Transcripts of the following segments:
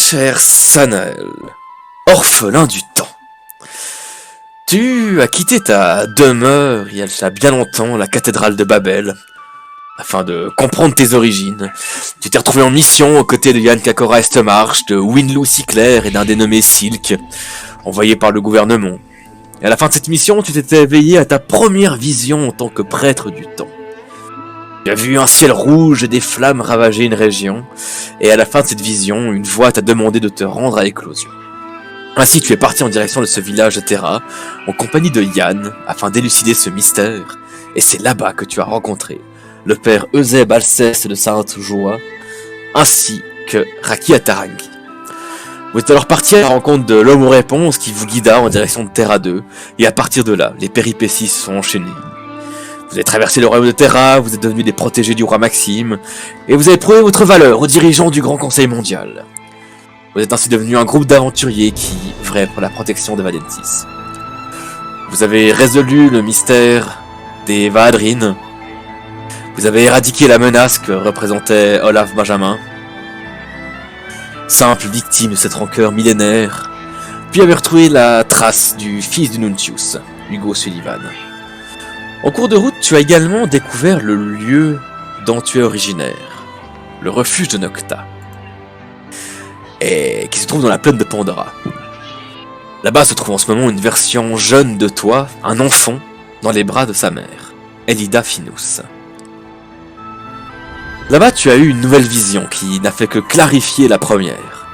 Cher Sanael, orphelin du temps, tu as quitté ta demeure il y a bien longtemps, la cathédrale de Babel, afin de comprendre tes origines. Tu t'es retrouvé en mission aux côtés de Yann Kakora Estemarch, de Winloo Siclair et d'un dénommé Silk, envoyé par le gouvernement. Et à la fin de cette mission, tu t'étais éveillé à ta première vision en tant que prêtre du temps. Tu as vu un ciel rouge et des flammes ravager une région, et à la fin de cette vision, une voix t'a demandé de te rendre à l'éclosion. Ainsi, tu es parti en direction de ce village de Terra, en compagnie de Yann, afin d'élucider ce mystère, et c'est là-bas que tu as rencontré le père Euseb Alceste de Sainte-Joie, ainsi que Raki Atarangi. Vous êtes alors parti à la rencontre de l'homme aux réponses qui vous guida en direction de Terra 2, et à partir de là, les péripéties se sont enchaînées. Vous avez traversé le royaume de Terra, vous êtes devenus des protégés du roi Maxime, et vous avez prouvé votre valeur aux dirigeants du Grand Conseil mondial. Vous êtes ainsi devenu un groupe d'aventuriers qui œuvraient pour la protection de Vadentis. Vous avez résolu le mystère des Vaadrines. Vous avez éradiqué la menace que représentait Olaf Benjamin, simple victime de cette rancœur millénaire, puis avez retrouvé la trace du fils du Nuntius, Hugo Sullivan. En cours de route, tu as également découvert le lieu dont tu es originaire, le refuge de Nocta, et qui se trouve dans la plaine de Pandora. Là-bas se trouve en ce moment une version jeune de toi, un enfant, dans les bras de sa mère, Elida Finus. Là-bas, tu as eu une nouvelle vision qui n'a fait que clarifier la première.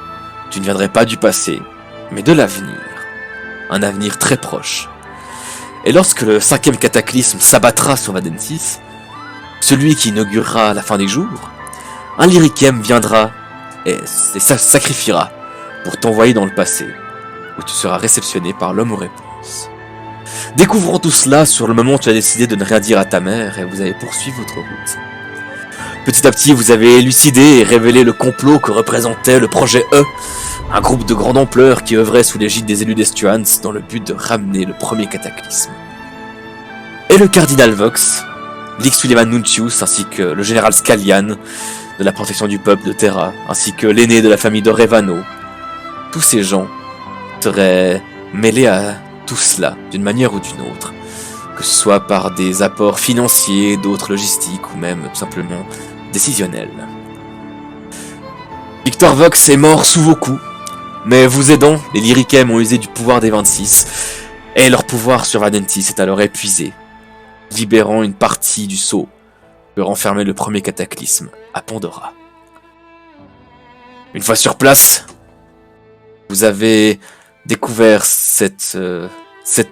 Tu ne viendrais pas du passé, mais de l'avenir. Un avenir très proche. Et lorsque le 5e cataclysme s'abattra sur Vadentis, celui qui inaugurera la fin des jours, un Lyrikem viendra et sacrifiera pour t'envoyer dans le passé, où tu seras réceptionné par l'homme aux réponses. Découvrant tout cela, sur le moment tu as décidé de ne rien dire à ta mère et vous avez poursuivi votre route. Petit à petit, vous avez élucidé et révélé le complot que représentait le projet E, un groupe de grande ampleur qui œuvrait sous l'égide des élus d'Estuans dans le but de ramener le premier cataclysme. Et le cardinal Vox, Lick Sullivan Nuntius ainsi que le général Scalian de la protection du peuple de Terra, ainsi que l'aîné de la famille de Revano, tous ces gens seraient mêlés à tout cela d'une manière ou d'une autre, que ce soit par des apports financiers, d'autres logistiques ou même tout simplement décisionnels. Victor Vox est mort sous vos coups, mais vous aidant, les Lyrikem ont usé du pouvoir des 26, et leur pouvoir sur Vadentis est alors épuisé, libérant une partie du sceau que renfermait le premier cataclysme à Pandora. Une fois sur place, vous avez découvert cette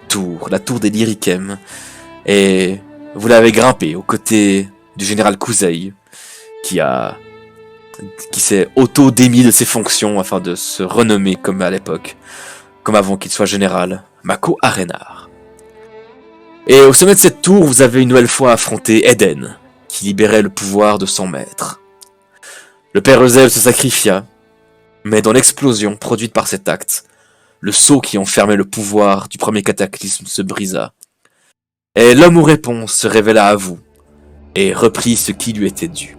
tour, la tour des Lyrikem, et vous l'avez grimpée aux côtés du général Kuzei, qui s'est auto-démis de ses fonctions afin de se renommer comme à l'époque, comme avant qu'il soit général, Mako Arenar. Et au sommet de cette tour, vous avez une nouvelle fois affronté Eden, qui libérait le pouvoir de son maître. Le père Euseb se sacrifia, mais dans l'explosion produite par cet acte, le sceau qui enfermait le pouvoir du premier cataclysme se brisa, et l'homme aux réponses se révéla à vous, et reprit ce qui lui était dû.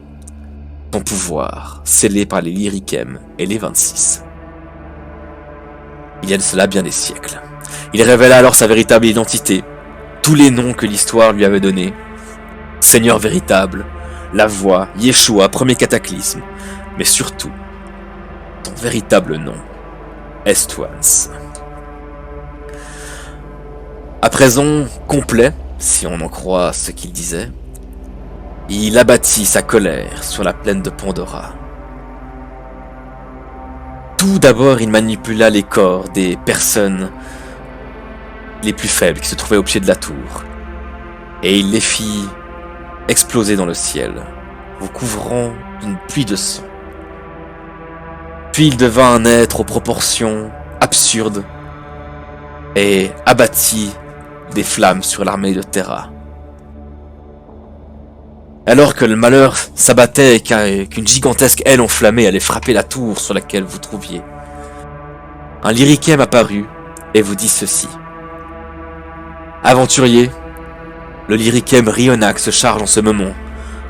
Son pouvoir, scellé par les Lyrikem et les 26. Il y a de cela bien des siècles. Il révéla alors sa véritable identité, tous les noms que l'histoire lui avait donnés. Seigneur véritable, la voix, Yeshua, premier cataclysme, mais surtout, son véritable nom, Estuans. À présent complet, si on en croit ce qu'il disait, il abattit sa colère sur la plaine de Pandora. Tout d'abord, il manipula les corps des personnes les plus faibles qui se trouvaient au pied de la tour, et il les fit exploser dans le ciel, vous couvrant d'une pluie de sang. Puis il devint un être aux proportions absurdes et abattit des flammes sur l'armée de Terra. Alors que le malheur s'abattait et qu'une gigantesque aile enflammée allait frapper la tour sur laquelle vous trouviez, un Lyrikem apparut et vous dit ceci. Aventurier, le Lyrikem Rionak se charge en ce moment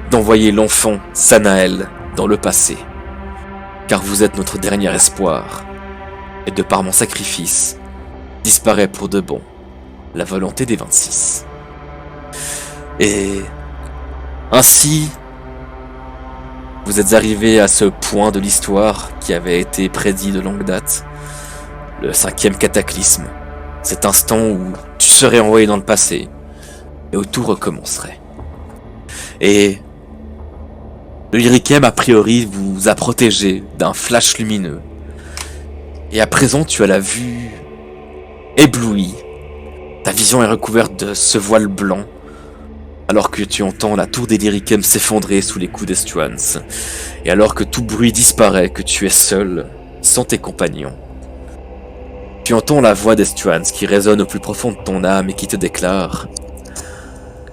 d'envoyer l'enfant Sanael dans le passé. car vous êtes notre dernier espoir, et de par mon sacrifice, disparaît pour de bon la volonté des 26. Et ainsi, vous êtes arrivé à ce point de l'histoire qui avait été prédit de longue date, le 5e cataclysme, cet instant où tu serais envoyé dans le passé, et où tout recommencerait. Et le Lyrikem, a priori, vous a protégé d'un flash lumineux. Et à présent, tu as la vue éblouie. Ta vision est recouverte de ce voile blanc, alors que tu entends la tour des Lyrikem s'effondrer sous les coups d'Estuans. Et alors que tout bruit disparaît, que tu es seul, sans tes compagnons. Tu entends la voix d'Estuans qui résonne au plus profond de ton âme et qui te déclare: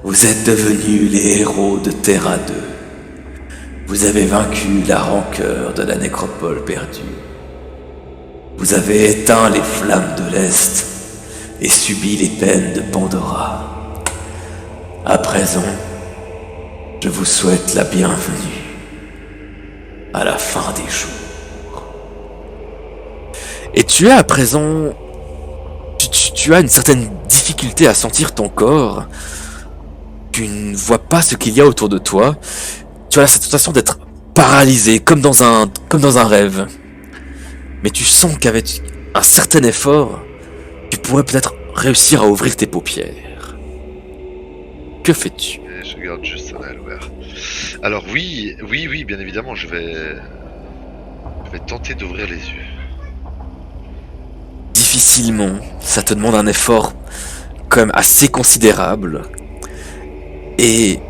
vous êtes devenus les héros de Terra 2. Vous avez vaincu la rancœur de la nécropole perdue. Vous avez éteint les flammes de l'Est et subi les peines de Pandora. À présent, je vous souhaite la bienvenue à la fin des jours. Et tu as à présent... Tu as une certaine difficulté à sentir ton corps. Tu ne vois pas ce qu'il y a autour de toi. Tu as cette sensation d'être paralysé, comme dans un rêve. Mais tu sens qu'avec un certain effort, tu pourrais peut-être réussir à ouvrir tes paupières. Que fais-tu? Je garde juste un œil ouvert. Alors oui, bien évidemment, je vais tenter d'ouvrir les yeux. Difficilement, ça te demande un effort quand même assez considérable. Et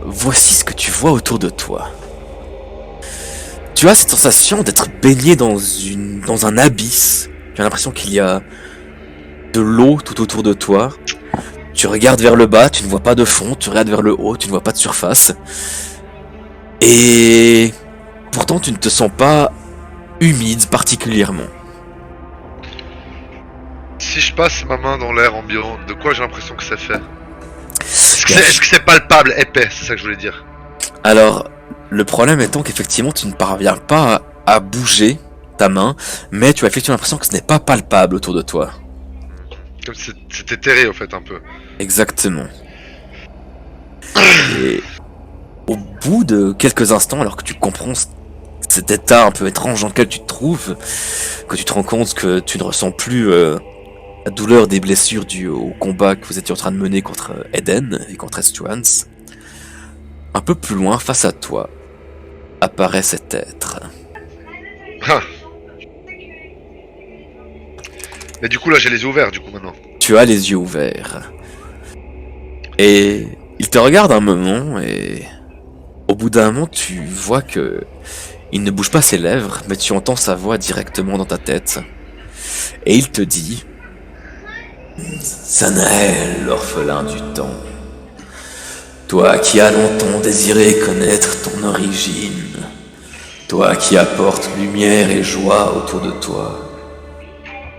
voici ce que tu vois autour de toi. Tu as cette sensation d'être baigné dans un abysse. Tu as l'impression qu'il y a de l'eau tout autour de toi. Tu regardes vers le bas, tu ne vois pas de fond. Tu regardes vers le haut, tu ne vois pas de surface. Et pourtant, tu ne te sens pas humide particulièrement. Si je passe ma main dans l'air ambiant, de quoi j'ai l'impression que ça fait? Est-ce que c'est palpable, épais? C'est ça que je voulais dire. Alors, le problème étant qu'effectivement, tu ne parviens pas à bouger ta main, mais tu as effectivement l'impression que ce n'est pas palpable autour de toi. Comme si c'était terré, en fait, un peu. Exactement. Et au bout de quelques instants, alors que tu comprends cet état un peu étrange dans lequel tu te trouves, que tu te rends compte que tu ne ressens plus la douleur des blessures dues au combat que vous étiez en train de mener contre Eden et contre Estuans, un peu plus loin, face à toi, apparaît cet être. Ah. Mais du coup, là, j'ai les yeux ouverts, du coup, maintenant. Tu as les yeux ouverts. Et il te regarde un moment et au bout d'un moment, tu vois que il ne bouge pas ses lèvres, mais tu entends sa voix directement dans ta tête. Et il te dit: Sanael, l'orphelin du temps. Toi qui as longtemps désiré connaître ton origine. Toi qui apportes lumière et joie autour de toi.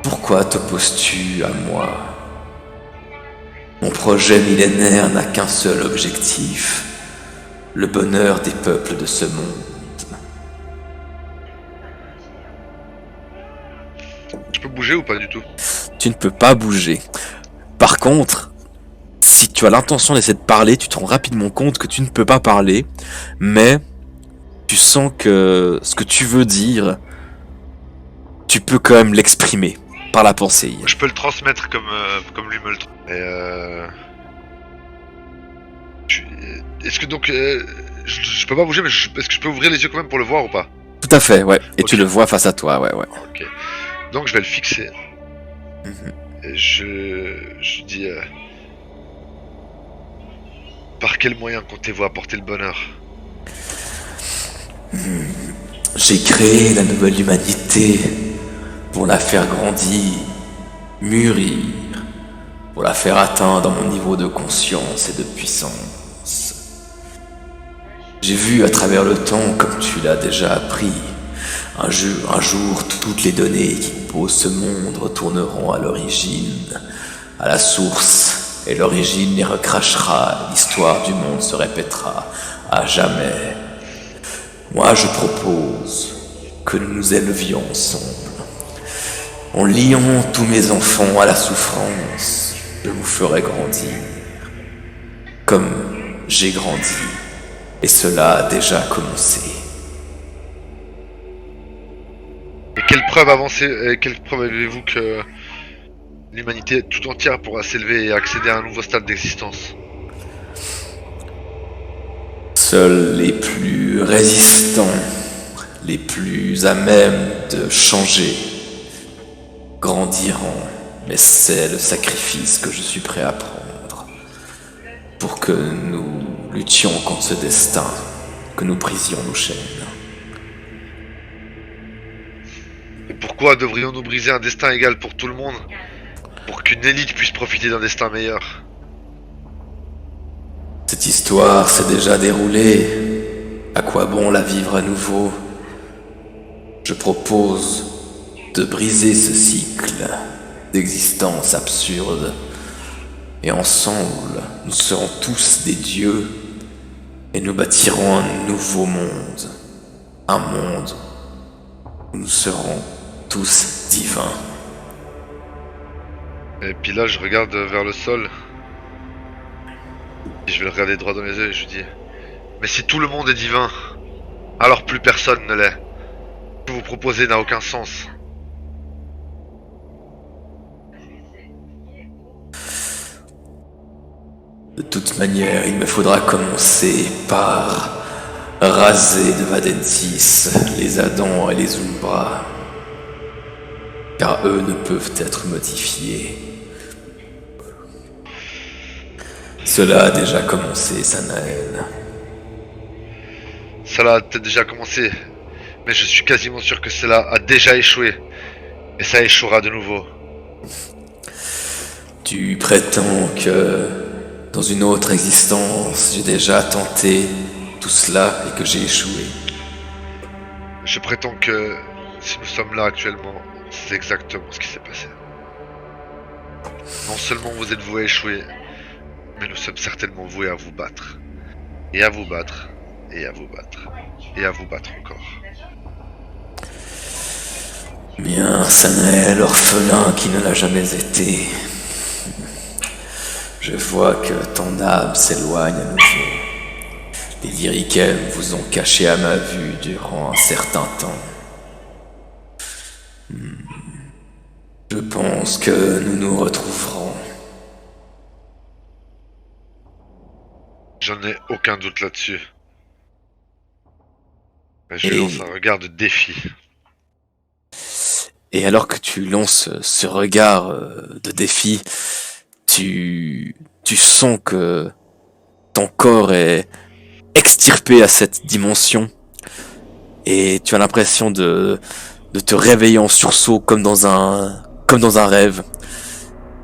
Pourquoi t'opposes-tu à moi? Mon projet millénaire n'a qu'un seul objectif. Le bonheur des peuples de ce monde. Je peux bouger ou pas du tout? Tu ne peux pas bouger. Par contre, si tu as l'intention d'essayer de parler, tu te rends rapidement compte que tu ne peux pas parler, mais tu sens que ce que tu veux dire, tu peux quand même l'exprimer par la pensée. Je peux le transmettre comme lui me le transmet. Est-ce que donc... je peux pas bouger, mais est-ce que je peux ouvrir les yeux quand même pour le voir ou pas? Tout à fait, ouais. Et Ok. tu le vois face à toi, ouais. Ok. Donc je vais le fixer. Et je dis... par quel moyen comptez-vous apporter le bonheur? J'ai créé la nouvelle humanité pour la faire grandir, mûrir, pour la faire atteindre mon niveau de conscience et de puissance. J'ai vu à travers le temps, comme tu l'as déjà appris, un jour toutes les données qui composent ce monde retourneront à l'origine, à la source, et l'origine les recrachera, l'histoire du monde se répétera à jamais. Moi je propose que nous nous élevions ensemble. En liant tous mes enfants à la souffrance, je vous ferai grandir. Comme j'ai grandi, et cela a déjà commencé. Et quelle preuve avez-vous que l'humanité tout entière pourra s'élever et accéder à un nouveau stade d'existence? Seuls les plus résistants, les plus à même de changer, grandiront, mais c'est le sacrifice que je suis prêt à prendre pour que nous luttions contre ce destin, que nous brisions nos chaînes. Et pourquoi devrions-nous briser un destin égal pour tout le monde, pour qu'une élite puisse profiter d'un destin meilleur? Cette histoire s'est déjà déroulée. À quoi bon la vivre à nouveau? Je propose de briser ce cycle d'existence absurde. Et ensemble, nous serons tous des dieux et nous bâtirons un nouveau monde. Un monde où nous serons tous divins. Et puis là, je regarde vers le sol. Et je vais le regarder droit dans les yeux et je lui dis: mais si tout le monde est divin, alors plus personne ne l'est. Ce que vous proposez n'a aucun sens. De toute manière, il me faudra commencer par raser de Vadentis les Adans et les Umbra, car eux ne peuvent être modifiés. Cela a déjà commencé, Sanael. Cela a peut-être déjà commencé, mais je suis quasiment sûr que cela a déjà échoué. Et ça échouera de nouveau. Tu prétends que dans une autre existence, j'ai déjà tenté tout cela et que j'ai échoué. Je prétends que si nous sommes là actuellement, c'est exactement ce qui s'est passé. Non seulement vous êtes voués à échouer, mais nous sommes certainement voués à vous battre. Et à vous battre. Et à vous battre. Et à vous battre encore. Bien, Sanael, orphelin qui ne l'a jamais été. Je vois que ton âme s'éloigne à nouveau. Les lyriquels vous ont caché à ma vue durant un certain temps. Je pense que nous nous retrouverons. J'en ai aucun doute là-dessus. Je lui lance un regard de défi. Et alors que tu lances ce regard de défi, tu sens que ton corps est extirpé à cette dimension. Et tu as l'impression de te réveiller en sursaut comme dans un rêve.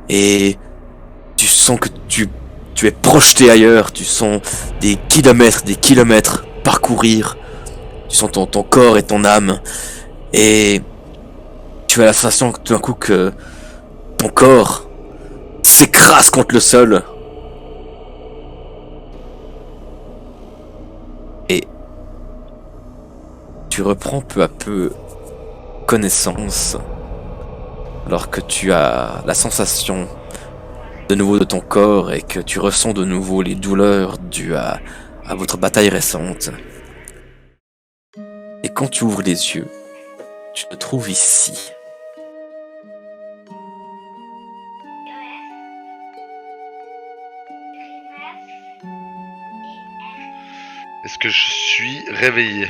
Et tu sens que tu es projeté ailleurs, tu sens des kilomètres parcourir. Tu sens ton corps et ton âme. Et tu as la sensation tout d'un coup que ton corps s'écrase contre le sol. Et tu reprends peu à peu connaissance, alors que tu as la sensation de nouveau de ton corps et que tu ressens de nouveau les douleurs dues à votre bataille récente. Et quand tu ouvres les yeux, tu te trouves ici. Est-ce que je suis réveillé?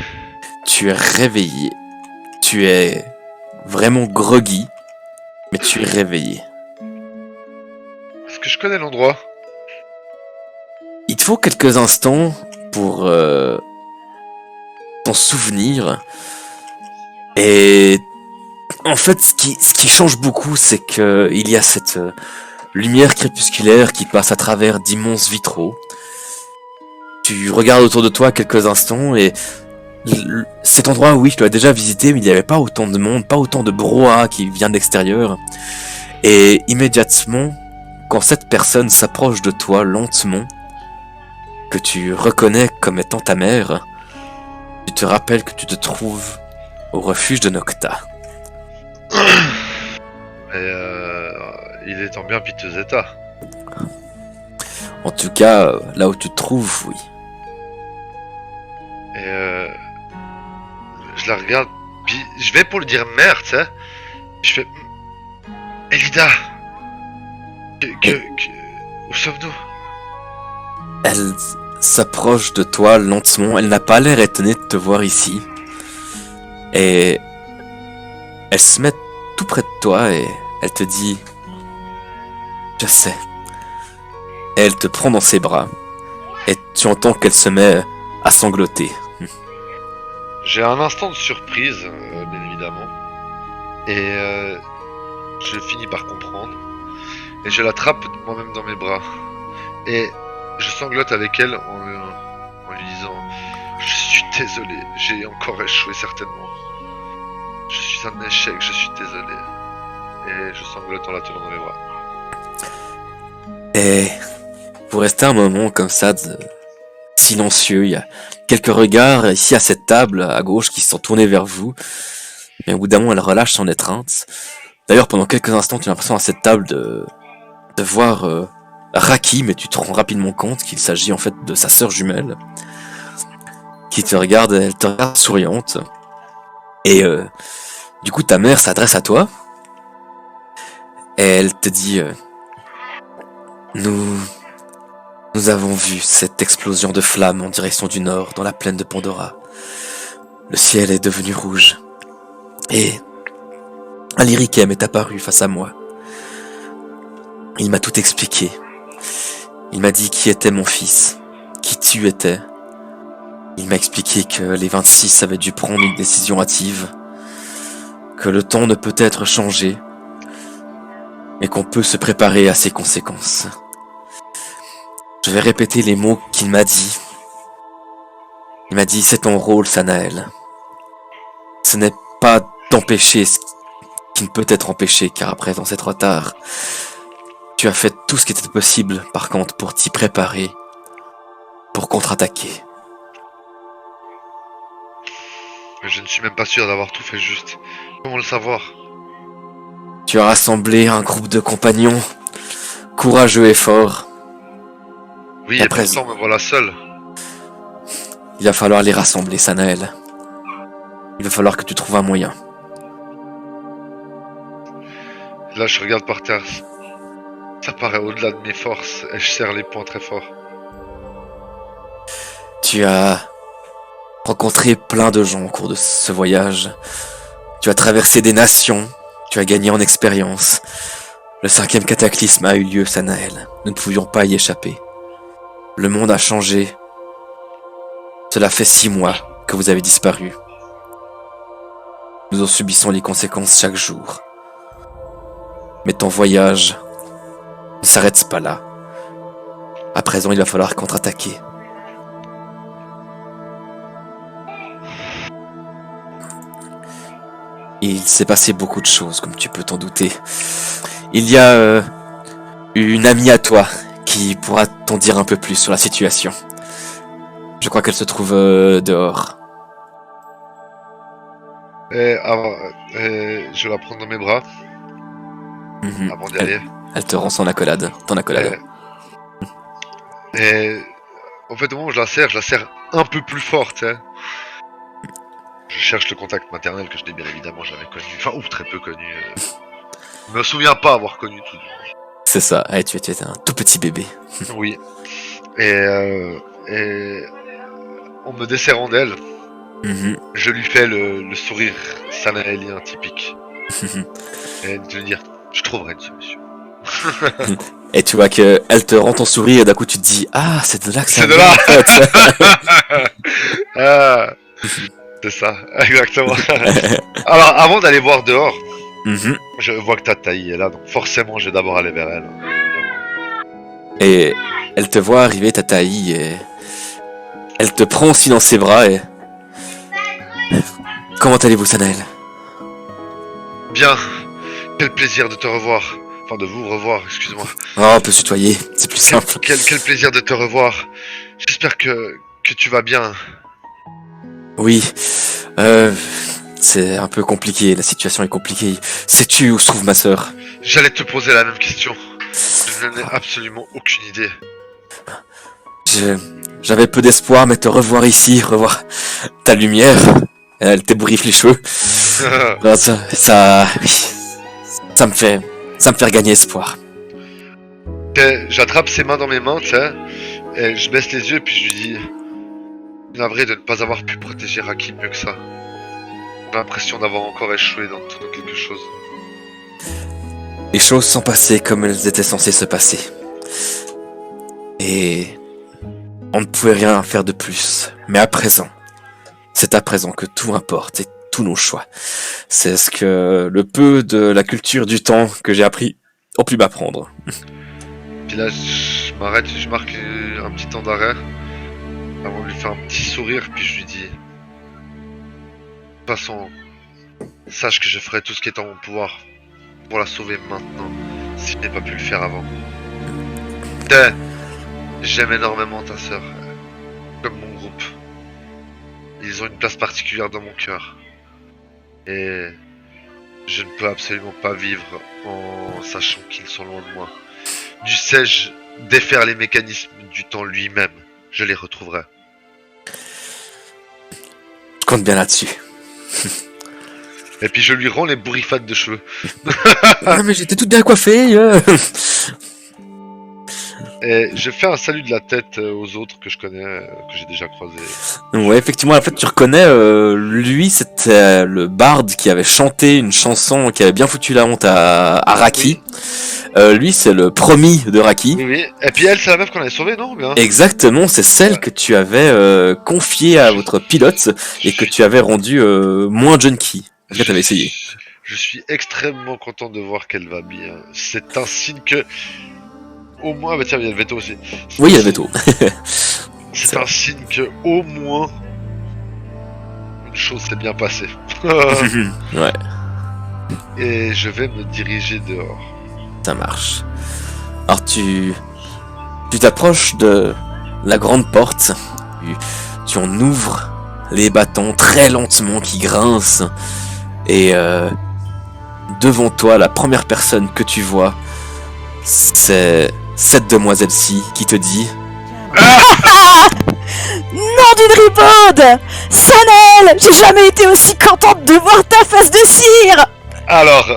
Tu es réveillé. Tu es vraiment groggy, mais tu es réveillé. Est-ce que je connais l'endroit? Il te faut quelques instants pour t'en souvenir. Et en fait, ce qui change beaucoup, c'est que il y a cette lumière crépusculaire qui passe à travers d'immenses vitraux. Tu regardes autour de toi quelques instants et cet endroit, oui, je l'ai déjà visité, mais il n'y avait pas autant de monde, pas autant de brouhaha qui vient de l'extérieur. Et immédiatement, quand cette personne s'approche de toi lentement, que tu reconnais comme étant ta mère, tu te rappelles que tu te trouves au refuge de Nocta. Il est en bien piteux état. En tout cas, là où tu te trouves, oui. Et je la regarde, puis je vais pour lui dire merde, tu sais. Je fais... Elida, où sommes-nous? Elle s'approche de toi lentement. Elle n'a pas l'air étonnée de te voir ici. Et elle se met tout près de toi et elle te dit... Je sais. Et elle te prend dans ses bras. Et tu entends qu'elle se met à sangloter. J'ai un instant de surprise, bien évidemment. Et je finis par comprendre. Et je l'attrape moi-même dans mes bras. Et je sanglote avec elle en lui disant: je suis désolé, j'ai encore échoué certainement. Je suis un échec, je suis désolé. Et je sanglote en la tenant dans mes bras. Et vous restez un moment comme ça, silencieux. Il y a quelques regards ici à cette table à gauche qui se sont tournés vers vous. Mais au bout d'un moment, elle relâche son étreinte. D'ailleurs, pendant quelques instants, tu as l'impression à cette table de voir Raki, mais tu te rends rapidement compte qu'il s'agit en fait de sa sœur jumelle, qui te regarde, elle te regarde souriante. Et du coup, ta mère s'adresse à toi. Et elle te dit... Nous avons vu cette explosion de flammes en direction du nord, dans la plaine de Pandora. Le ciel est devenu rouge. Et un lyriquem est apparu face à moi. Il m'a tout expliqué. Il m'a dit qui était mon fils, qui tu étais. Il m'a expliqué que les 26 avaient dû prendre une décision hâtive, que le temps ne peut être changé, et qu'on peut se préparer à ses conséquences. Je vais répéter les mots qu'il m'a dit. Il m'a dit: c'est ton rôle, Sanael. Ce n'est pas d'empêcher ce qui ne peut être empêché, car à présent c'est trop tard. Tu as fait tout ce qui était possible, par contre, pour t'y préparer, pour contre-attaquer. Je ne suis même pas sûr d'avoir tout fait juste. Comment le savoir? Tu as rassemblé un groupe de compagnons, courageux et forts. Oui, et pourtant me voilà seul. Il va falloir les rassembler, Sanael. Il va falloir que tu trouves un moyen. Là, je regarde par terre. Ça paraît au-delà de mes forces et je serre les poings très fort. Tu as rencontré plein de gens au cours de ce voyage. Tu as traversé des nations. Tu as gagné en expérience. Le 5e cataclysme a eu lieu, Sanael. Nous ne pouvions pas y échapper. Le monde a changé. Cela fait 6 mois que vous avez disparu. Nous en subissons les conséquences chaque jour. Mais ton voyage ne s'arrête pas là. À présent, il va falloir contre-attaquer. Il s'est passé beaucoup de choses, comme tu peux t'en douter. Il y a une amie à toi qui pourra t'en dire un peu plus sur la situation. Je crois qu'elle se trouve dehors. Je la prends dans mes bras avant d'y aller. Elle te rend ton accolade. Et en fait, au moment où je la serre un peu plus fort, tu sais. Je cherche le contact maternel que je n'ai bien évidemment jamais connu, enfin ou très peu connu. Je me souviens pas avoir connu tout. C'est ça, tu étais un tout petit bébé. Oui. Et en me desserrant d'elle, je lui fais le sourire sanaélien typique. Et de lui dire: je trouverai une solution. Et tu vois qu'elle te rend ton sourire et d'un coup tu te dis: ah, c'est de là que ça vient, en fait. Ah, c'est ça, exactement. Alors, avant d'aller voir dehors, je vois que ta taille est là, donc forcément je vais d'abord aller vers elle. Et elle te voit arriver, ta taille, et elle te prend aussi dans ses bras et... Comment allez-vous, Sanael? Bien, quel plaisir de te revoir. Enfin, de vous revoir, excuse-moi. Oh, on peut se tutoyer, c'est plus simple. Quel plaisir de te revoir. J'espère que tu vas bien. Oui, C'est un peu compliqué, la situation est compliquée. Sais-tu où se trouve ma sœur? J'allais te poser la même question. Je n'en ai absolument aucune idée. J'avais peu d'espoir, mais te revoir ici, revoir ta lumière, elle t'ébouriffe les cheveux. Ben, ça me fait regagner espoir. J'attrape ses mains dans mes mains, tu sais, et je baisse les yeux et puis je lui dis, navré de ne pas avoir pu protéger Raki mieux que ça. J'ai l'impression d'avoir encore échoué dans tout quelque chose. Les choses sont passées comme elles étaient censées se passer. Et on ne pouvait rien faire de plus. Mais à présent, c'est à présent que tout importe et tous nos choix. C'est ce que le peu de la culture du temps que j'ai appris ont pu m'apprendre. Puis là, je m'arrête, je marque un petit temps d'arrêt avant de lui faire un petit sourire, puis je lui dis, de toute façon, sache que je ferai tout ce qui est en mon pouvoir pour la sauver maintenant, si je n'ai pas pu le faire avant. J'aime énormément ta sœur, comme mon groupe. Ils ont une place particulière dans mon cœur. Et je ne peux absolument pas vivre en sachant qu'ils sont loin de moi. Dussé-je défaire les mécanismes du temps lui-même, je les retrouverai. Je compte bien là-dessus. Et puis je lui rends les bourrifades de cheveux. Ah, mais j'étais toute bien coiffée. Et je fais un salut de la tête aux autres que je connais, que j'ai déjà croisés. Ouais, effectivement, en fait, tu reconnais, lui, c'était le barde qui avait chanté une chanson qui avait bien foutu la honte à Raki. Lui, c'est le promis de Raki. Oui, oui. Et puis elle, c'est la meuf qu'on avait sauvée, non bien. Exactement, c'est celle que tu avais confiée à votre pilote et que tu avais rendue moins junkie. En fait, t'avais essayé. Je suis extrêmement content de voir qu'elle va bien. C'est un signe que... Au moins, bah tiens, il y a le veto aussi. Oui, il y a le veto. C'est un signe que, au moins, une chose s'est bien passée. Ouais, Et je vais me diriger dehors. ça marche. Alors tu t'approches de la grande porte, tu en ouvres les battants très lentement qui grincent, et devant toi, la première personne que tu vois, c'est cette demoiselle-ci qui te dit: Nom d'une ribaude! Sanel! J'ai jamais été aussi contente de voir ta face de cire! Alors,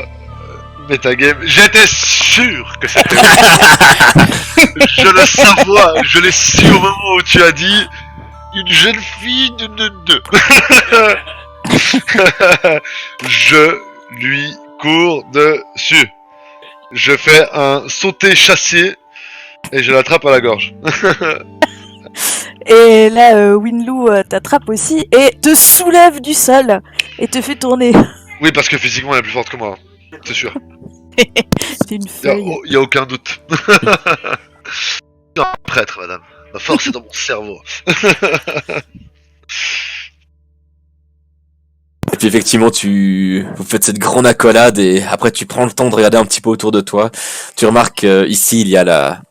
Metagame, j'étais sûr que c'était je le savais, je l'ai su au moment où tu as dit une jeune fille de. Je lui cours dessus. Je fais un sauté chassé et je l'attrape à la gorge. Et là, Winloo t'attrape aussi et te soulève du sol et te fait tourner. Oui, parce que physiquement elle est plus forte que moi, c'est sûr. C'est une feuille. Y a aucun doute. Non, prêtre, madame. La force est dans mon cerveau. Et puis effectivement, vous faites cette grande accolade et après tu prends le temps de regarder un petit peu autour de toi. Tu remarques ici il y a la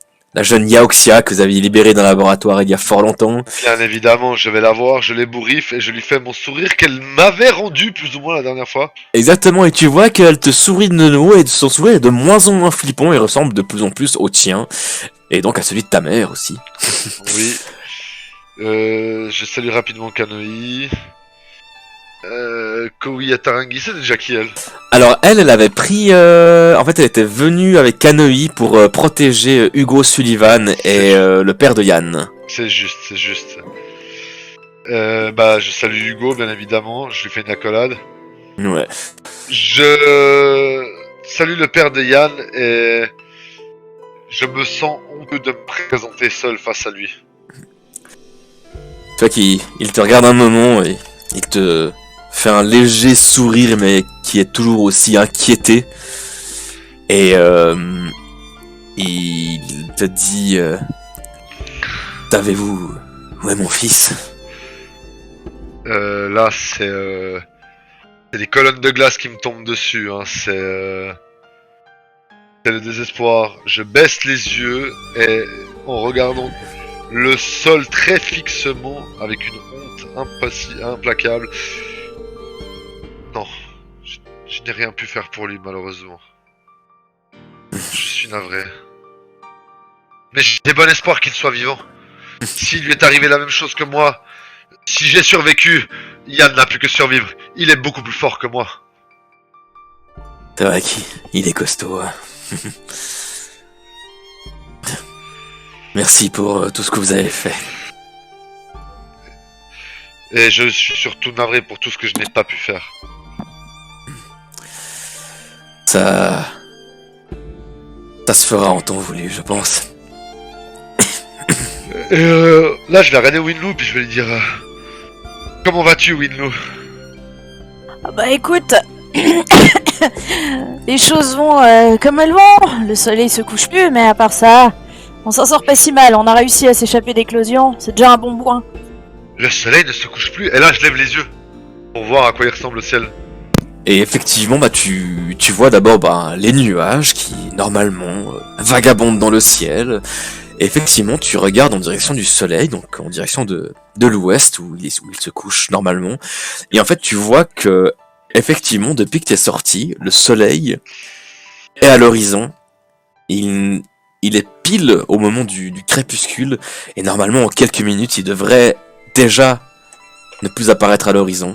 jeune Yaoxia que vous aviez libérée d'un laboratoire il y a fort longtemps. Bien évidemment, je vais la voir, je l'ébouriffe et je lui fais mon sourire qu'elle m'avait rendu plus ou moins la dernière fois. Exactement, et tu vois qu'elle te sourit de nouveau et son sourire est de moins en moins flippant et ressemble de plus en plus au tien. Et donc à celui de ta mère aussi. Oui. Je salue rapidement Kanoi. Koui Atarangi, c'est déjà qui elle? Alors elle avait pris... en fait, elle était venue avec Kanoi pour protéger Hugo Sullivan et le père de Yann. C'est juste, c'est juste. Bah, je salue Hugo, bien évidemment, je lui fais une accolade. Ouais. Je salue le père de Yann et je me sens honteux de me présenter seul face à lui. Tu vois qu'il te regarde un moment et il te fait un léger sourire mais qui est toujours aussi inquiété. Et il te dit savez-vous où est mon fils? Là, c'est les colonnes de glace qui me tombent dessus. Hein. C'est le désespoir. Je baisse les yeux et en regardant le sol très fixement, avec une honte implacable, Je n'ai rien pu faire pour lui, malheureusement. Je suis navré. Mais j'ai bon espoir qu'il soit vivant. S'il lui est arrivé la même chose que moi, si j'ai survécu, Yann n'a plus que survivre. Il est beaucoup plus fort que moi. C'est vrai qu'il est costaud. Hein. Merci pour tout ce que vous avez fait. Et je suis surtout navré pour tout ce que je n'ai pas pu faire. Ça se fera en temps voulu, je pense. Là, je vais regarder Winloo, puis je vais lui dire... Comment vas-tu, Winloo? Ah bah écoute, les choses vont comme elles vont. Le soleil se couche plus, mais à part ça, on s'en sort pas si mal. On a réussi à s'échapper d'éclosion, c'est déjà un bon point. Le soleil ne se couche plus, et là, je lève les yeux. Pour voir à quoi il ressemble le ciel. Et effectivement, bah tu vois d'abord les nuages qui, normalement, vagabondent dans le ciel. Et effectivement, tu regardes en direction du soleil, donc en direction de l'ouest, où il se couche normalement. Et en fait, tu vois que, effectivement, depuis que t'es sorti, le soleil est à l'horizon. Il est pile au moment du crépuscule. Et normalement, en quelques minutes, il devrait déjà ne plus apparaître à l'horizon.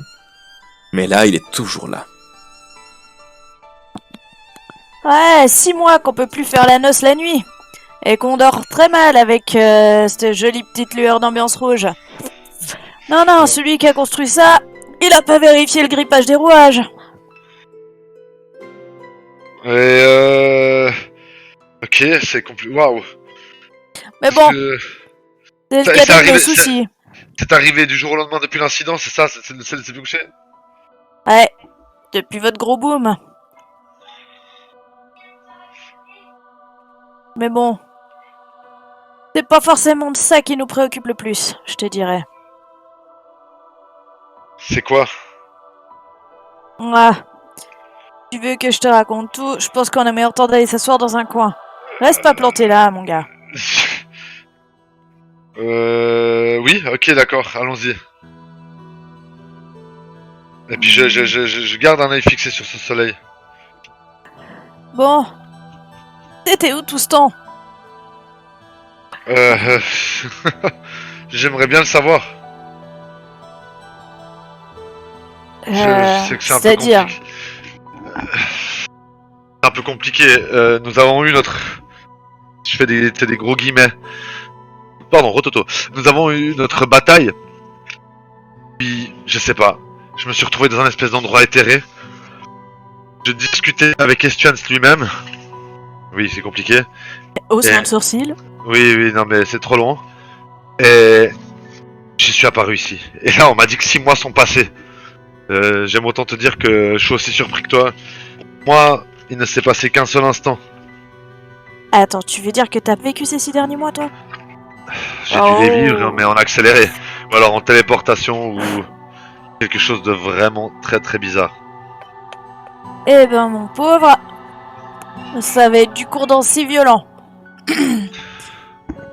Mais là, il est toujours là. Ouais, 6 mois qu'on peut plus faire la noce la nuit. Et qu'on dort très mal avec cette jolie petite lueur d'ambiance rouge. Non, celui qui a construit ça, il a pas vérifié le grippage des rouages. Et Ok, c'est compliqué. Waouh. Mais Parce bon, que c'est le c'est cadet arrivé- des soucis. c'est arrivé du jour au lendemain depuis l'incident, c'est ça? C'est le ciel s'est plus couché? Ouais, depuis votre gros boom. Mais bon, c'est pas forcément ça qui nous préoccupe le plus, je te dirais. C'est quoi? Ah, tu veux que je te raconte tout? Je pense qu'on a meilleur temps d'aller s'asseoir dans un coin. Reste pas planté là, mon gars. Oui, ok, d'accord, allons-y. Et puis je garde un œil fixé sur ce soleil. Bon, t'étais où tout ce temps? Euh... J'aimerais bien le savoir. Je sais que c'est un peu C'est-à-dire, compliqué. C'est un peu compliqué. Nous avons eu notre... Je fais des gros guillemets. Pardon, Rototo. Nous avons eu notre bataille. Puis, je sais pas. Je me suis retrouvé dans un espèce d'endroit éthéré. Je discutais avec Estuans lui-même. Oui, c'est compliqué. haussement Et- de sourcil. Oui, non mais c'est trop long. Et je suis apparu ici. Et là, on m'a dit que 6 mois sont passés. J'aime autant te dire que je suis aussi surpris que toi. Moi, il ne s'est passé qu'un seul instant. Attends, tu veux dire que t'as vécu ces 6 derniers mois, toi? J'ai dû les vivre, mais en accéléré. Ou alors en téléportation, ou quelque chose de vraiment très très bizarre. Eh ben, mon pauvre, ça va être du cours si violent.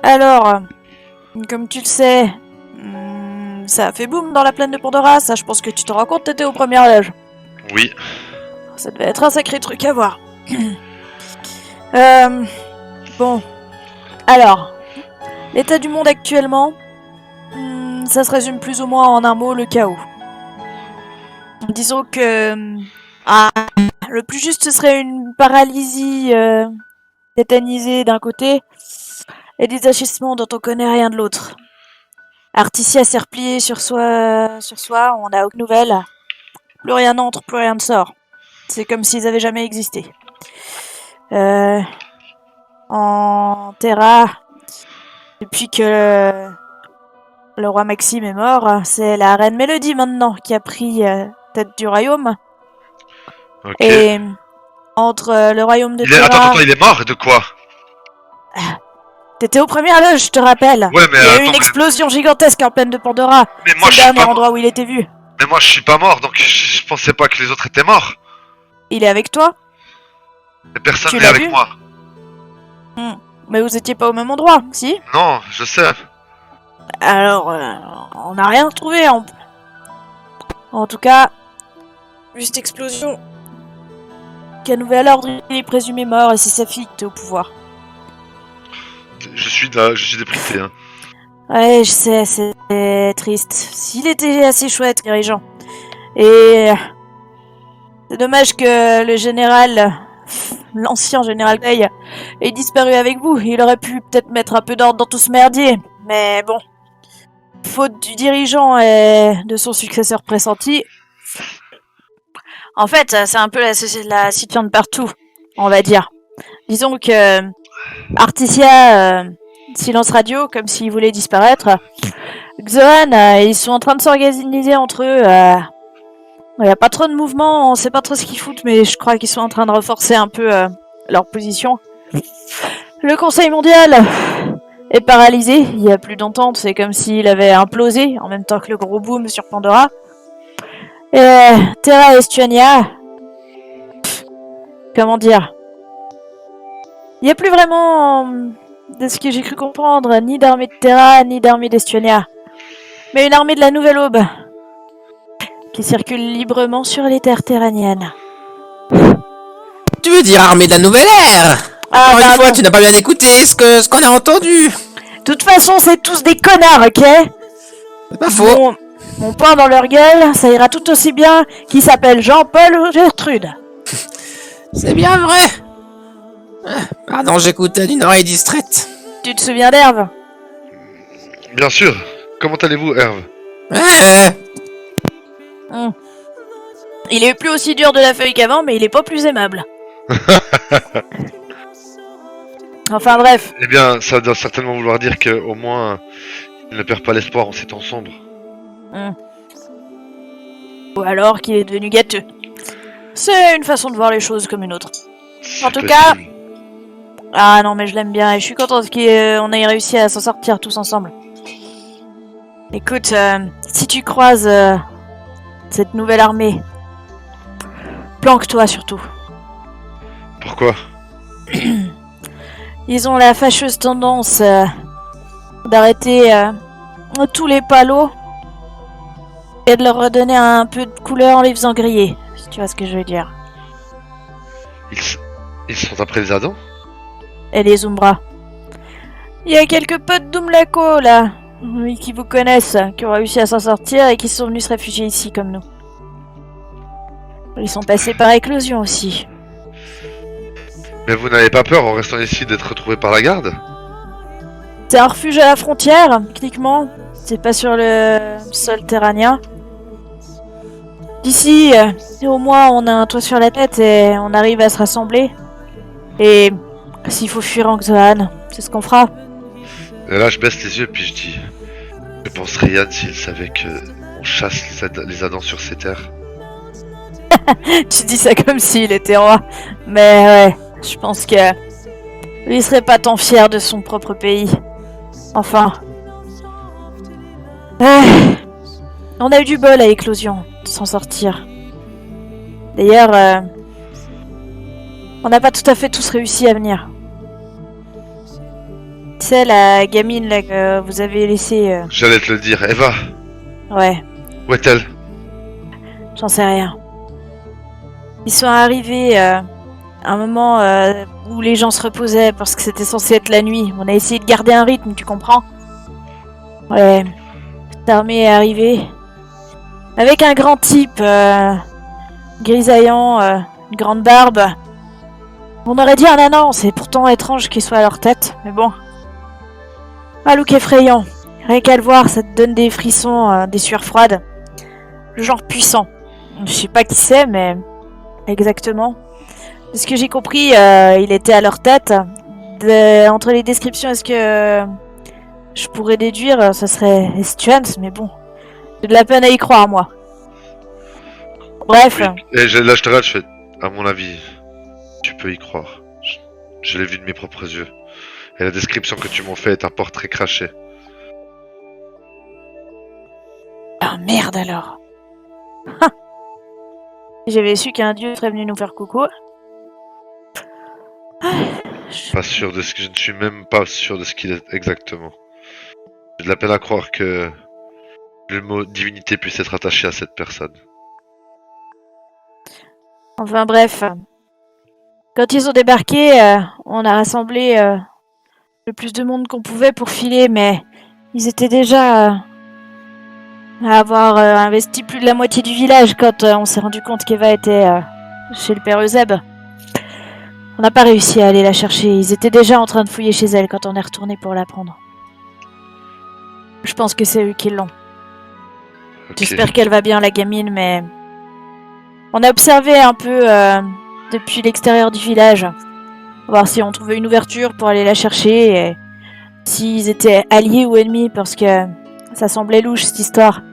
Alors, comme tu le sais, ça a fait boum dans la plaine de Pandora, ça je pense que tu te rends compte, t'étais aux premières loges. Oui. Ça devait être un sacré truc à voir. Bon. Alors, l'état du monde actuellement, ça se résume plus ou moins en un mot, le chaos. Disons que... le plus juste, ce serait une paralysie tétanisée d'un côté et des agissements dont on connaît rien de l'autre. Articia s'est replié sur soi, on n'a aucune nouvelle. Plus rien n'entre, plus rien ne sort. C'est comme s'ils avaient jamais existé. En Terra, depuis que le roi Maxime est mort, c'est la reine Mélodie maintenant qui a pris tête du royaume. Ok. Et entre le royaume de Terra... Attends, il est mort de quoi? T'étais aux premières loges, je te rappelle. Ouais, mais Il y a eu attends, une mais- explosion gigantesque en plaine de Pandora. Mais C'est moi, le je suis dernier pas... endroit où il était vu. Mais moi, je suis pas mort, donc je pensais pas que les autres étaient morts. Il est avec toi? Mais personne Tu n'est l'as avec vu? moi. Mais vous étiez pas au même endroit, si? Non, je sais. Alors, on n'a rien trouvé. En tout cas, juste explosion. qu'à nouvel ordre, il est présumé mort et c'est sa fille qui est au pouvoir. Je suis déprimé, hein. Ouais, je sais, c'est triste. S'il était assez chouette, dirigeant. Et c'est dommage que le général, l'ancien général Bay, ait disparu avec vous. Il aurait pu peut-être mettre un peu d'ordre dans tout ce merdier. Mais bon, faute du dirigeant et de son successeur pressenti. En fait, c'est un peu la situation de partout, on va dire. Disons que Articia, silence radio, comme s'ils voulaient disparaître. Xoan, ils sont en train de s'organiser entre eux. Il n'y a pas trop de mouvement, on sait pas trop ce qu'ils foutent, mais je crois qu'ils sont en train de renforcer un peu leur position. Le Conseil mondial est paralysé, il n'y a plus d'entente, c'est comme s'il avait implosé en même temps que le gros boom sur Pandora. Et Terra Estuania, comment dire, il n'y a plus vraiment, de ce que j'ai cru comprendre, ni d'armée de Terra, ni d'armée d'Estuania, mais une armée de la Nouvelle Aube, qui circule librement sur les terres terraniennes. Tu veux dire armée de la nouvelle ère? Ah, Encore une pardon. fois, tu n'as pas bien écouté ce qu'on a entendu. De toute façon, c'est tous des connards, ok? C'est pas faux. Mon pain dans leur gueule, ça ira tout aussi bien qu'ils s'appellent Jean-Paul ou Gertrude. C'est bien vrai. Pardon, j'écoutais d'une oreille distraite. Tu te souviens d'Herve? Bien sûr. Comment allez-vous, Herve? Il est plus aussi dur de la feuille qu'avant, mais il est pas plus aimable. Enfin bref. Eh bien, ça doit certainement vouloir dire qu'au moins, il ne perd pas l'espoir en ces temps sombres. Ou alors qu'il est devenu gâteux. C'est une façon de voir les choses comme une autre. En tout C'est cas... possible. Ah non, mais je l'aime bien et je suis contente qu'on ait réussi à s'en sortir tous ensemble. Écoute, si tu croises cette nouvelle armée, planque-toi surtout. Pourquoi? Ils ont la fâcheuse tendance d'arrêter tous les palos et de leur redonner un peu de couleur en les faisant griller, si tu vois ce que je veux dire. Ils sont après les Adans? Et les Umbra. Il y a quelques potes d'Umlaco là, oui, qui vous connaissent, qui ont réussi à s'en sortir et qui sont venus se réfugier ici comme nous. Ils sont passés par éclosion aussi. Mais vous n'avez pas peur en restant ici d'être retrouvé par la garde? C'est un refuge à la frontière, techniquement. C'est pas sur le sol terranien. D'ici, au moins, on a un toit sur la tête et on arrive à se rassembler. Et s'il faut fuir en Xoan, c'est ce qu'on fera. Et là, je baisse les yeux puis je dis... Que penserait Yann s'il savait que on chasse les Adans sur ces terres? Tu dis ça comme s'il était roi. Mais ouais, je pense que... il serait pas tant fier de son propre pays. Enfin... on a eu du bol à Éclosion, de s'en sortir. D'ailleurs, on n'a pas tout à fait tous réussi à venir. Tu sais, la gamine là que vous avez laissée... J'allais te le dire. Eva, Ouais, où est-elle? j'en sais rien. Ils sont arrivés à un moment où les gens se reposaient parce que c'était censé être la nuit. On a essayé de garder un rythme, tu comprends? Ouais, cette armée est arrivée. Avec un grand type, grisaillant, une grande barbe. On aurait dit un nanan, c'est pourtant étrange qu'il soit à leur tête, mais bon. Un look effrayant. Rien qu'à le voir, ça te donne des frissons, des sueurs froides. Le genre puissant. Je sais pas qui c'est, mais... exactement. De ce que j'ai compris, il était à leur tête. Entre les descriptions, est-ce que... je pourrais déduire, ça serait Estuans, mais bon. J'ai de la peine à y croire, moi. Bref. Oui. Et là, je te regarde, je fais... À mon avis, tu peux y croire. Je l'ai vu de mes propres yeux. Et la description que tu m'en fais est un portrait craché. Ah merde alors. Ha. Si j'avais su qu'un dieu serait venu nous faire coucou. Pas sûr de ce que... Je ne suis même pas sûr de ce qu'il est exactement. J'ai de la peine à croire que... le mot divinité puisse être attaché à cette personne. Enfin bref. Quand ils ont débarqué, on a rassemblé le plus de monde qu'on pouvait pour filer, mais ils étaient déjà à avoir investi plus de la moitié du village quand on s'est rendu compte qu'Eva était chez le père Euseb. On n'a pas réussi à aller la chercher. Ils étaient déjà en train de fouiller chez elle quand on est retourné pour la prendre. Je pense que c'est eux qui l'ont. Ok. J'espère qu'elle va bien, la gamine, mais... On a observé un peu depuis l'extérieur du village. Voir si on trouvait une ouverture pour aller la chercher et s'ils étaient alliés ou ennemis, parce que ça semblait louche cette histoire.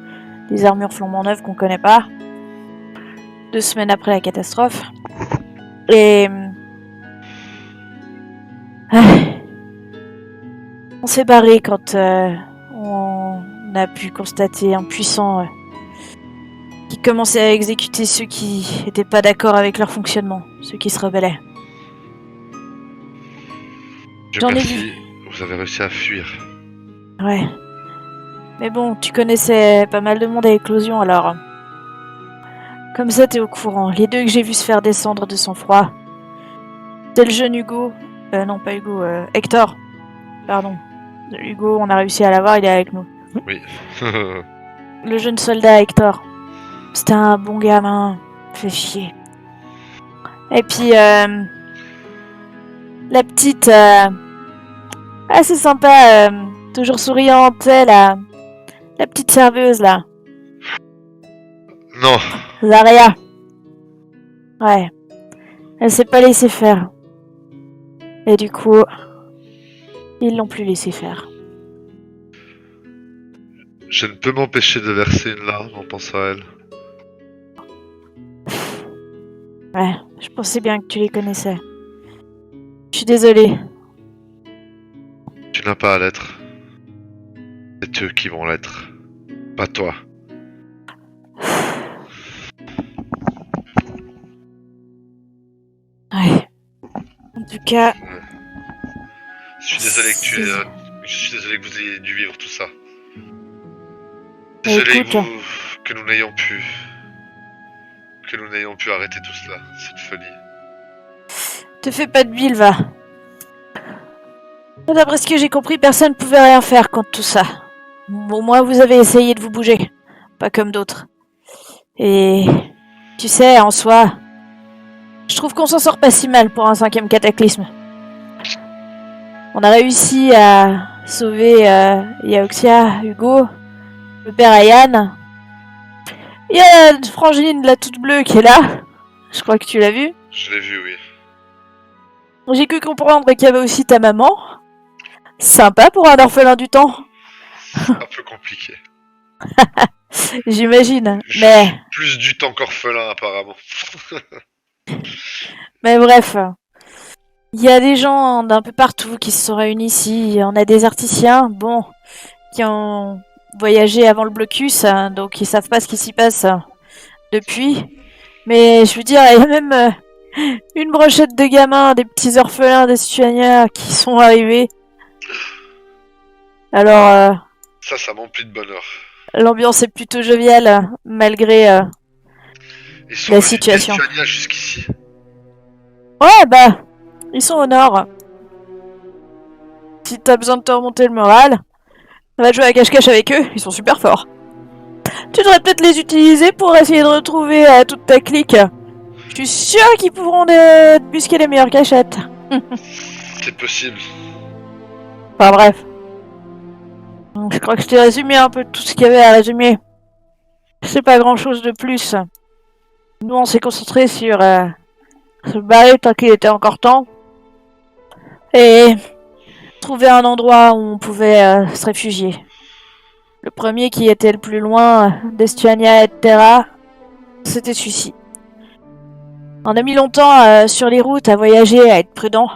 Des armures flambant neuves qu'on connaît pas. 2 semaines après la catastrophe. Et... On s'est barré quand on a pu constater un puissant qui commençait à exécuter ceux qui n'étaient pas d'accord avec leur fonctionnement, ceux qui se rebellaient. Dieu J'en ai merci, vu. vous avez réussi à fuir. Ouais. Mais bon, tu connaissais pas mal de monde à l'éclosion, alors... Comme ça, t'es au courant. Les 2 que j'ai vus se faire descendre de sang-froid, c'est le jeune Hugo... non, pas Hugo, Hector. Pardon. Hugo, on a réussi à l'avoir, il est avec nous. Oui. Le jeune soldat Hector. C'était un bon gamin. Fait chier. Et puis, la petite... assez sympa, toujours souriante, elle, la petite serveuse, là. Non. Zaria. Ouais. Elle s'est pas laissée faire. Et du coup, ils l'ont plus laissé faire. Je ne peux m'empêcher de verser une larme en pensant à elle. Ouais, je pensais bien que tu les connaissais. Je suis désolée. Tu n'as pas à l'être. C'est eux qui vont l'être. Pas toi. Ouais. En tout cas, Je suis désolé que je suis désolé que vous ayez dû vivre tout ça. Bah, Désolé écoute. que nous n'ayons pu... Que nous n'ayons pu arrêter tout cela, cette folie. te fais pas de bile, va. D'après ce que j'ai compris, personne pouvait rien faire contre tout ça. Au moins, vous avez essayé de vous bouger. Pas comme d'autres. Et... Tu sais, en soi... Je trouve qu'on s'en sort pas si mal pour un 5e cataclysme. On a réussi à sauver Yaoxia, Hugo, le père Ayan. Il y a Frangine, la toute bleue, qui est là. Je crois que tu l'as vue. Je l'ai vu, oui. J'ai cru comprendre qu'il y avait aussi ta maman. Sympa pour un orphelin du temps, Un peu compliqué. j'imagine. Juste plus du temps qu'orphelin, apparemment. Mais bref. Il y a des gens d'un peu partout qui se sont réunis ici. On a des artisiens, bon, qui ont voyagé avant le blocus, hein, donc ils savent pas ce qui s'y passe depuis. Mais je veux dire, il y a même une brochette de gamins, des petits orphelins, des citoyens qui sont arrivés. Alors, Ça m'emplit de bonheur. l'ambiance est plutôt joviale, malgré... Ils sont La venus situation. d'Estuania jusqu'ici. Ouais, bah, ils sont au nord. Si t'as besoin de te remonter le moral, va jouer à cache-cache avec eux, ils sont super forts. Tu devrais peut-être les utiliser pour essayer de retrouver toute ta clique. Je suis sûr qu'ils pourront te busquer les meilleures cachettes. C'est possible. Enfin bref. Donc, je crois que je t'ai résumé un peu tout ce qu'il y avait à résumer. C'est pas grand chose de plus. Nous on s'est concentré sur se barrer tant qu'il était encore temps. Et trouver un endroit où on pouvait se réfugier. Le premier qui était le plus loin d'Estuania et de Terra, c'était celui-ci. On a mis longtemps sur les routes à voyager, à être prudent.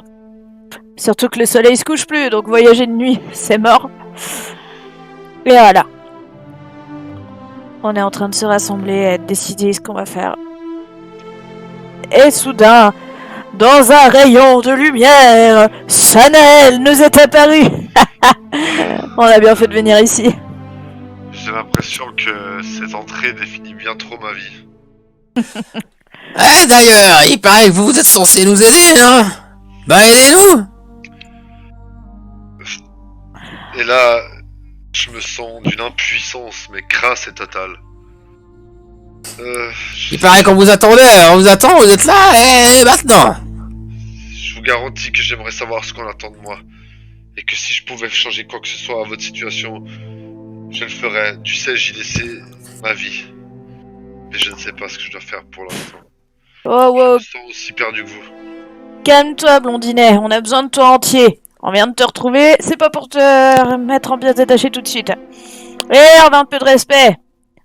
Surtout que le soleil se couche plus, donc voyager de nuit, c'est mort. Et voilà. On est en train de se rassembler, de décider ce qu'on va faire. Et soudain, dans un rayon de lumière, Chanel nous est apparu. On a bien fait de venir ici. J'ai l'impression que cette entrée définit bien trop ma vie. Eh, d'ailleurs, il paraît que vous êtes censé nous aider, non? Bah, aidez-nous! Et là, je me sens d'une impuissance, mais crasse et totale. Il paraît qu'on vous attendait, on vous attend, vous êtes là, et maintenant! Je vous garantis que j'aimerais savoir ce qu'on attend de moi. Et que si je pouvais changer quoi que ce soit à votre situation, je le ferais. Tu sais, j'y laissais ma vie. Mais je ne sais pas ce que je dois faire pour l'instant. Oh, Je wow, me sens aussi perdu que vous. calme-toi, blondinet, on a besoin de toi entier. On vient de te retrouver, c'est pas pour te mettre en pièces détachées tout de suite. Merde, un peu de respect.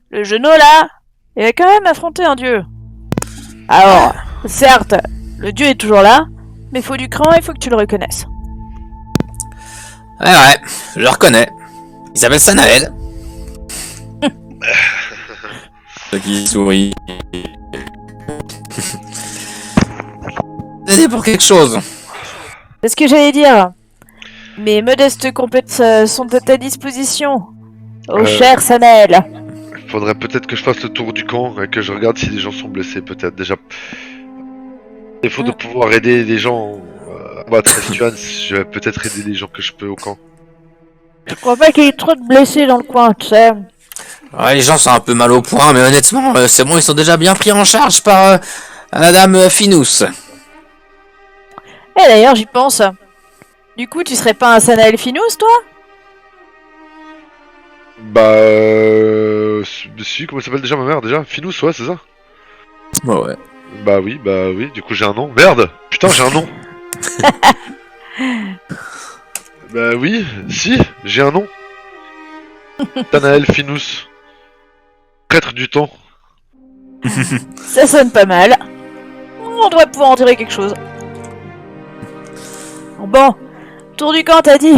Le genou là, il va quand même affronter un dieu. Alors, certes, le dieu est toujours là, mais faut du cran et faut que tu le reconnaisses. Ouais, je le reconnais. Il s'appelle Sanael. Qui sourit. Aider pour quelque chose. C'est ce que j'allais dire. Mes modestes compétences sont à ta disposition. Oh cher Sanael. Il faudrait peut-être que je fasse le tour du camp et que je regarde si les gens sont blessés, peut-être. Déjà, il faut de pouvoir aider les gens à battre Estuan, je vais peut-être aider les gens que je peux au camp. Je crois pas qu'il y ait trop de blessés dans le coin, tu sais. Ouais, les gens sont un peu mal au point, mais honnêtement, c'est bon, ils sont déjà bien pris en charge par Madame Finous. Et d'ailleurs, j'y pense. Du coup, tu serais pas un Sanael Finous, toi? Bah, si, comment s'appelle déjà ma mère déjà? Finous, ouais, c'est ça? Ouais. Bah oui, du coup j'ai un nom. Merde! Putain, j'ai un nom! Bah oui, si, j'ai un nom. Tanael Finous. Prêtre du temps. Ça sonne pas mal. On devrait pouvoir en tirer quelque chose. Bon, tour du camp, t'as dit?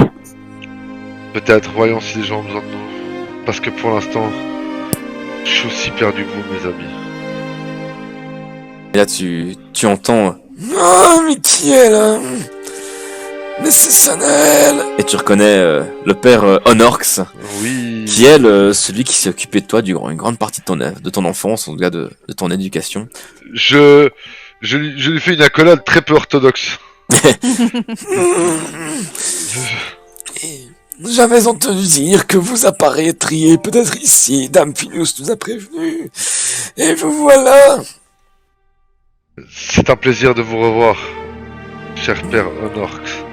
Peut-être, voyons si les gens ont besoin de nous. Parce que pour l'instant, je suis aussi perdu que vous, mes amis. Et là, tu entends... Ah, mais qui est là? Mais c'est Sanael! Et tu reconnais le père Honorx, Oui. qui est celui qui s'est occupé de toi durant une grande partie de ton enfance, en tout cas de ton éducation. Je lui fais une accolade très peu orthodoxe. J'avais entendu dire que vous apparaîtriez peut-être ici, Dame Finus nous a prévenu. Et vous voilà. C'est un plaisir de vous revoir, cher père Honorx.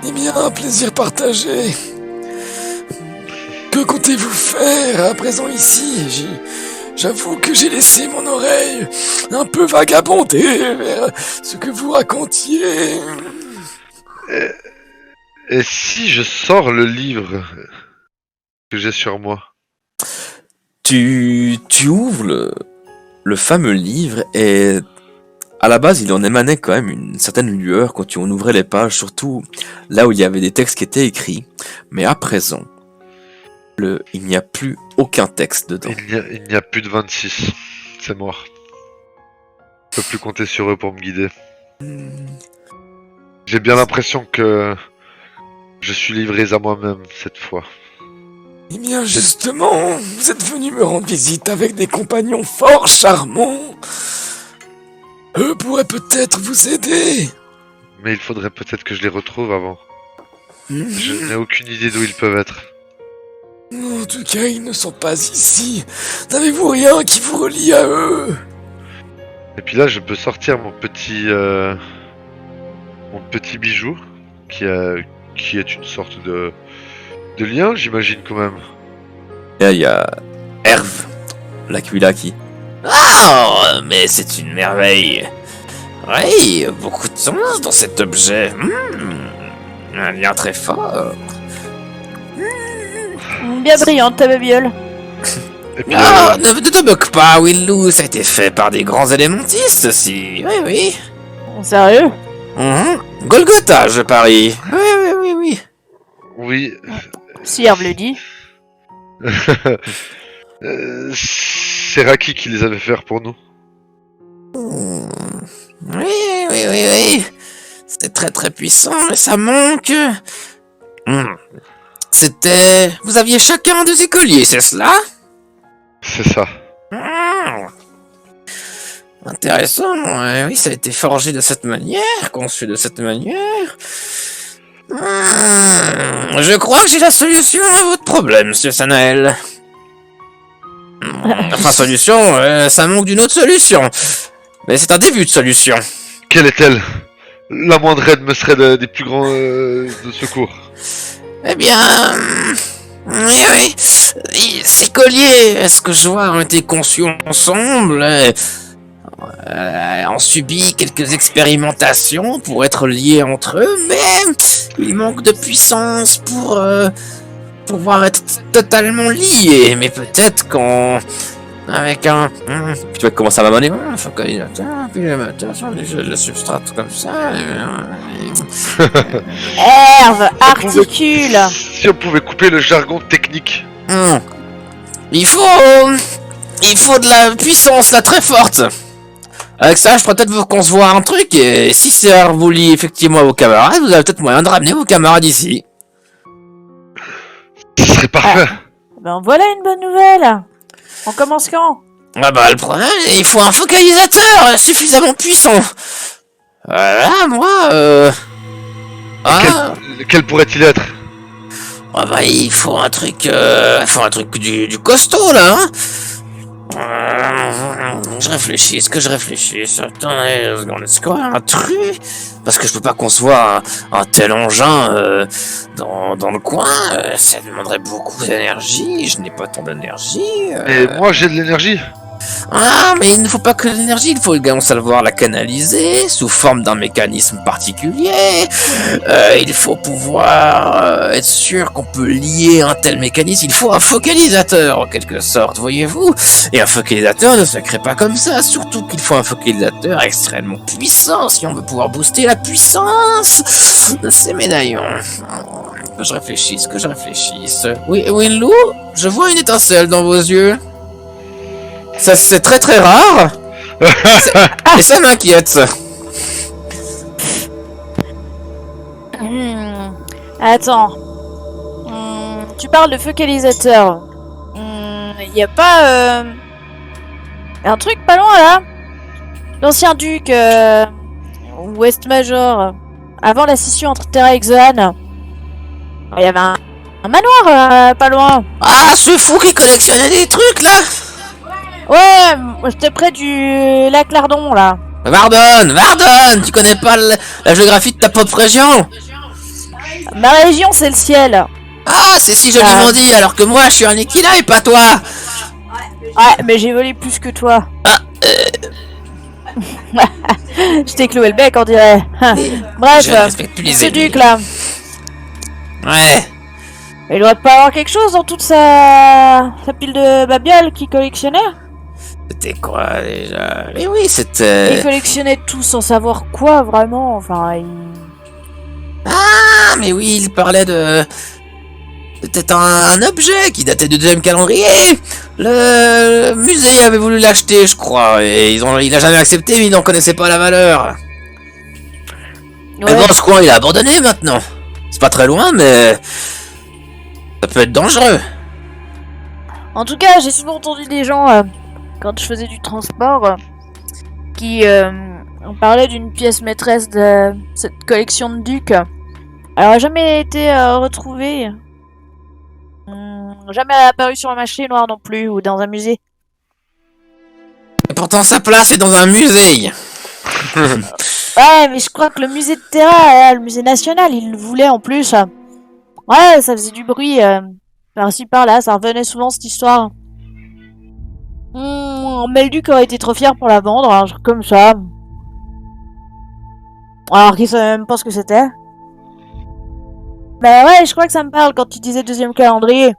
Eh bien, un plaisir partagé. Que comptez-vous faire à présent ici? J'avoue que j'ai laissé mon oreille un peu vagabonder vers ce que vous racontiez. Et si je sors le livre que j'ai sur moi? Tu ouvres le fameux livre et à la base il en émanait quand même une certaine lueur quand tu en ouvrais les pages, surtout là où il y avait des textes qui étaient écrits. Mais à présent, il n'y a plus aucun texte dedans. Il n'y a plus de 26. C'est mort. Je peux plus compter sur eux pour me guider. J'ai bien l'impression que je suis livré à moi-même cette fois. Eh bien, justement, vous êtes venu me rendre visite avec des compagnons fort charmants. Eux pourraient peut-être vous aider. Mais il faudrait peut-être que je les retrouve avant. Je n'ai aucune idée d'où ils peuvent être. En tout cas, ils ne sont pas ici. N'avez-vous rien qui vous relie à eux? Et puis là, je peux sortir mon petit bijou, qui est une sorte de lien, j'imagine quand même. Et là il y a Herve, l'Aquila qui... Ah, mais c'est une merveille. Oui, beaucoup de sens dans cet objet. Un lien très fort. Bien brillante ta babiole. Et puis, Ah, ne te moque pas, Willou, ça a été fait par des grands élémentistes aussi. Oui, oui. Sérieux? Golgotha, je parie. Oui. oui. Si Herve le dit. C'est Raki qui les avait fait pour nous. Oui. C'était très très puissant, mais ça manque. C'était... Vous aviez chacun deux écoliers, c'est cela? C'est ça. Intéressant, oui, ça a été forgé de cette manière, conçu de cette manière. Je crois que j'ai la solution à votre problème, monsieur Sanael. Enfin, solution, ça manque d'une autre solution. Mais c'est un début de solution. Quelle est-elle? La moindre aide me serait des plus grands de secours. Eh bien... oui, ces colliers, ce que je vois, ont été conçus ensemble, ont subi quelques expérimentations pour être liés entre eux, mais il manque de puissance pour pouvoir être totalement liés. Mais peut-être avec un... Puis tu vas commencer à m'amener un focalisateur, puis le substrate comme ça... Herve, articule. Si on pouvait couper le jargon technique. Il faut de la puissance là très forte. Avec ça, je pourrais peut-être vous concevoir un truc, et si ça vous lie effectivement à vos camarades, vous avez peut-être moyen de ramener vos camarades ici. Ce serait parfait. Ben voilà une bonne nouvelle. On commence quand? Ah bah le problème, il faut un focalisateur suffisamment puissant. Voilà, moi, Quel pourrait-il être? Ah bah il faut un truc du costaud là, hein. Je réfléchis, est-ce que je réfléchis? Attendez, est-ce qu'il y a un truc? Parce que je peux pas concevoir un tel engin dans le coin, ça demanderait beaucoup d'énergie, je n'ai pas tant d'énergie. Et moi j'ai de l'énergie. Ah, mais il ne faut pas que l'énergie, il faut également savoir la canaliser sous forme d'un mécanisme particulier. Il faut pouvoir être sûr qu'on peut lier un tel mécanisme. Il faut un focalisateur en quelque sorte, voyez-vous. Et un focalisateur ne se crée pas comme ça, surtout qu'il faut un focalisateur extrêmement puissant si on veut pouvoir booster la puissance de ces médaillons. Que je réfléchisse. Oui, Winloo, je vois une étincelle dans vos yeux. Ça, c'est très très rare. Et ça m'inquiète. Attends. Tu parles de focalisateur. Y a pas un truc pas loin là? L'ancien duc West Major, avant la scission entre Terra et Xoan. Il y avait un manoir pas loin. Ah, ce fou qui collectionnait des trucs là. Ouais, j'étais près du lac Lardon là. Vardon, tu connais pas la géographie de ta propre région? Ma région c'est le ciel. Ah, c'est si joliment dit, alors que moi je suis un équila et pas toi. Ouais, mais j'ai volé plus que toi. Je t'ai cloué le bec, on dirait. Bref, Je ne respecte plus les ce ennemis. duc là. Ouais. Il doit pas avoir quelque chose dans toute sa pile de babioles qu'il collectionnait. C'était quoi déjà? Mais oui, Il c'était... collectionnait tout sans savoir quoi vraiment. Enfin, Ah, mais oui, il parlait de... C'était un objet qui datait du deuxième calendrier. Le musée avait voulu l'acheter, je crois, et il a jamais accepté, mais il n'en connaissait pas la valeur. Mais bon, ce coin, il a abandonné maintenant. C'est pas très loin, mais... ça peut être dangereux. En tout cas, j'ai souvent entendu des gens, quand je faisais du transport, qui on parlait d'une pièce maîtresse de cette collection de ducs. Alors, elle n'a jamais été retrouvée. Jamais apparue sur un marché noir non plus, ou dans un musée. Et pourtant, sa place est dans un musée. Ouais, mais je crois que le musée de Terra, le musée national, il le voulait en plus. Ouais, ça faisait du bruit. Par-ci par-là, ça revenait souvent cette histoire. Mais le duc aurait été trop fier pour la vendre, un truc comme ça. Alors qu'il savait même pas ce que c'était. Mais ouais, je crois que ça me parle quand tu disais deuxième calendrier.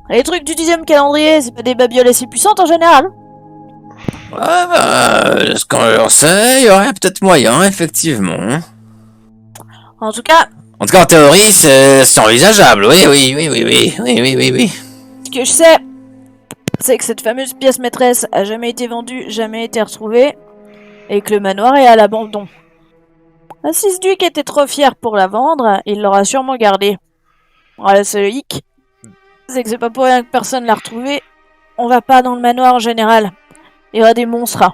Les trucs du 10e calendrier, c'est pas des babioles assez puissantes en général. Ouais, bah, ce qu'on sait, il y aurait peut-être moyen, effectivement. En tout cas, En théorie, c'est envisageable, oui. ce que je sais, c'est que cette fameuse pièce maîtresse a jamais été vendue, jamais été retrouvée, et que le manoir est à l'abandon. Si ce duc était trop fier pour la vendre, il l'aura sûrement gardée. Voilà, c'est le hic. C'est que c'est pas pour rien que personne l'a retrouvée. On va pas dans le manoir en général. Il y aura des monstres.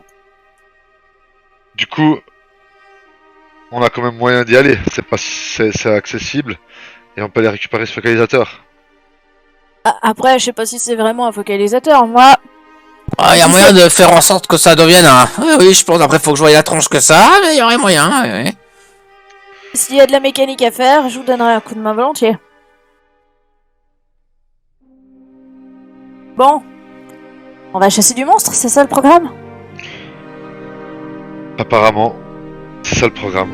Du coup, on a quand même moyen d'y aller. C'est accessible et on peut aller récupérer ce focalisateur. Après, je sais pas si c'est vraiment un focalisateur. Moi, Ah, y a moyen de faire en sorte que ça devienne un... Oui, oui, je pense, après faut que je voie la tronche que ça, mais y aurait moyen, oui, oui. s'il y a de la mécanique à faire, je vous donnerai un coup de main volontiers. Bon, on va chasser du monstre, c'est ça le programme? Apparemment, c'est ça le programme.